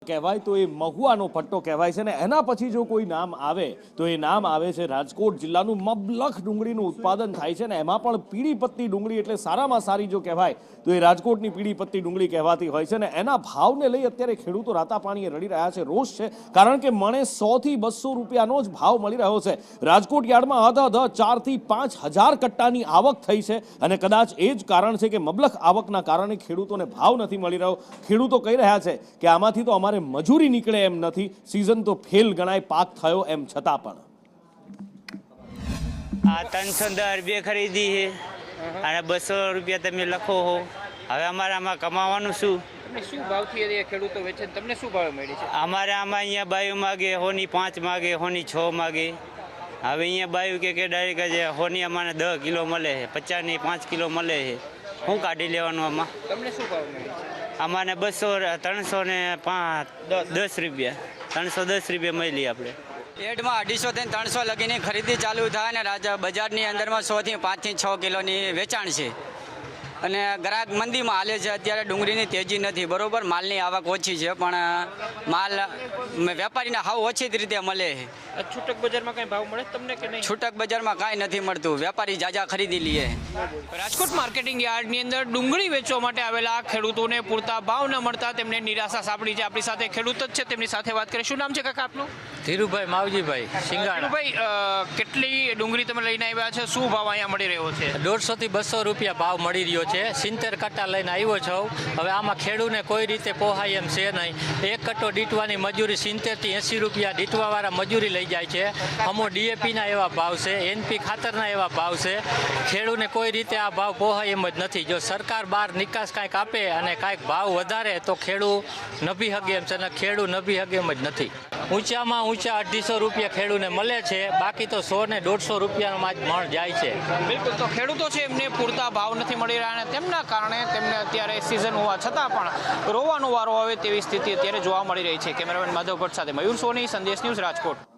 કહેવાય તો એ મહુવાનો પટ્ટો કહેવાય છે ને એના પછી જો કોઈ નામ આવે તો એ નામ આવે છે રાજકોટ જિલ્લાનું મબલખ ડુંગળીનું ઉત્પાદન થાય છે ને એમાં પણ પીળી પત્તી ડુંગળી એટલે સારામાં સારી જો કહેવાય તો એ રાજકોટની પીળી પત્તી ડુંગળી કહેવાતી હોય છે ને એના ભાવને લઈ અત્યારે ખેડૂતો રાતા પાણીએ રડી રહ્યા છે, રોષ છે, કારણ કે મણે 100 થી 200 રૂપિયાનો જ ભાવ મળી રહ્યો છે। રાજકોટ યાર્ડમાં અધધ 4 થી 5 હજાર કટ્ટાની આવક થઈ છે અને કદાચ એ જ કારણ છે કે મબલખ આવકના કારણે ખેડૂતોને ભાવ નથી મળી રહ્યો। ખેડૂતો કહી રહ્યા છે કે આમાંથી તો અમારે મજૂરી નીકળે એમ નથી, સિઝન તો ફેલ ગણાય પાક થયો એમ છતાં પણ આ 310 રૂપિયા ખરીદી છે અને 200 રૂપિયા તમે લખો હો, હવે અમારે આમાં કમાવાનું શું? તમને શું ભાવથી ખેડૂતો વેચે, તમને શું ભાવ મળી છે? અમારે આમાં અહીંયા બાયું માગે, હોની 5 માગે, હોની 6 માગે। હવે અહીંયા બાયું કે ડાયરેક્ટ જે હોની અમારે 10 કિલો મળે છે, 50 ની 5 કિલો મળે છે, શું કાઢી લેવાનું આમાં? તમને શું ભાવ મળી છે? અમારે 200 310 રૂપિયા 310 રૂપિયા મળી આપણે। એડમાં 250 થી 300 લગીની ખરીદી ચાલુ થાય અને બજારની અંદરમાં 100 થી 5 થી 6 કિલોની વેચાણ છે અને ગ્રાહક મંદીમાં હાલે છે। અત્યારે ડુંગળીની તેજી નથી, બરોબર, માલની આવક ઓછી છે પણ માલ વેપારીને હાવ ઓછી જ રીતે મળે છે। છૂટક બજારમાં કઈ ભાવ મળે તમને કે નહીં? છૂટક બજારમાં કાંઈ નથી મળતું, વેપારી જાજા ખરીદી લે। રાજકોટ માર્કેટિંગ યાર્ડની અંદર ડુંગળી વેચવા માટે આવેલા ખેડૂતોને પૂરતા ભાવ ન મળતા તેમને નિરાશા સાંપડી છે। આપણી સાથે ખેડૂત જ છે, તેમની સાથે વાત કરીએ। શું નામ છે કાકા આપનું? ધીરુભાઈ માવજીભાઈ સિંગાણા। ભાઈ, કેટલી ડુંગળી તમે લઈને આવ્યા છે, શું ભાવ અહીંયા મળી રહ્યો છે? 150 થી 200 રૂપિયા ભાવ મળી રહ્યો છે। 70 કટ્ટા લઈને આવ્યો છું। હવે આમાં ખેડૂને કોઈ રીતે પોહાય એમ છે નહીં। એક કટ્ટો ડીટવાની મજૂરી 70 થી 80 રૂપિયા ડીટવાવાળા મજૂરી લઈ જાય છે। અમો ડીએપીના એવા ભાવ છે, એનપી ખાતરના એવા ભાવ છે। ખેડૂને કોઈ રીતે આ ભાવ પોહાય એમ જ નથી। જો સરકાર બહાર નિકાસ કાંઈક આપે અને કાંઈક ભાવ વધારે તો ખેડૂ નભી હગે એમ છે અને ખેડૂ નભી હગે એમ જ નથી। ઊંચામાં ઊંચા 250 રૂપિયા ખેડૂને મળે છે, બાકી તો 100 ને 150 રૂપિયામાં જ મણ જાય છે। બિલકુલ, તો ખેડૂતો છે એમને પૂરતા ભાવ નથી મળી રહ્યા અને તેમના કારણે તેમને અત્યારે સિઝન હોવા છતાં પણ રોવાનો વારો આવે તેવી સ્થિતિ અત્યારે જોવા મળી રહી છે। કેમેરામેન માધવ ભટ્ટ સાથે મયુર સોની, સંદેશ ન્યૂઝ, રાજકોટ।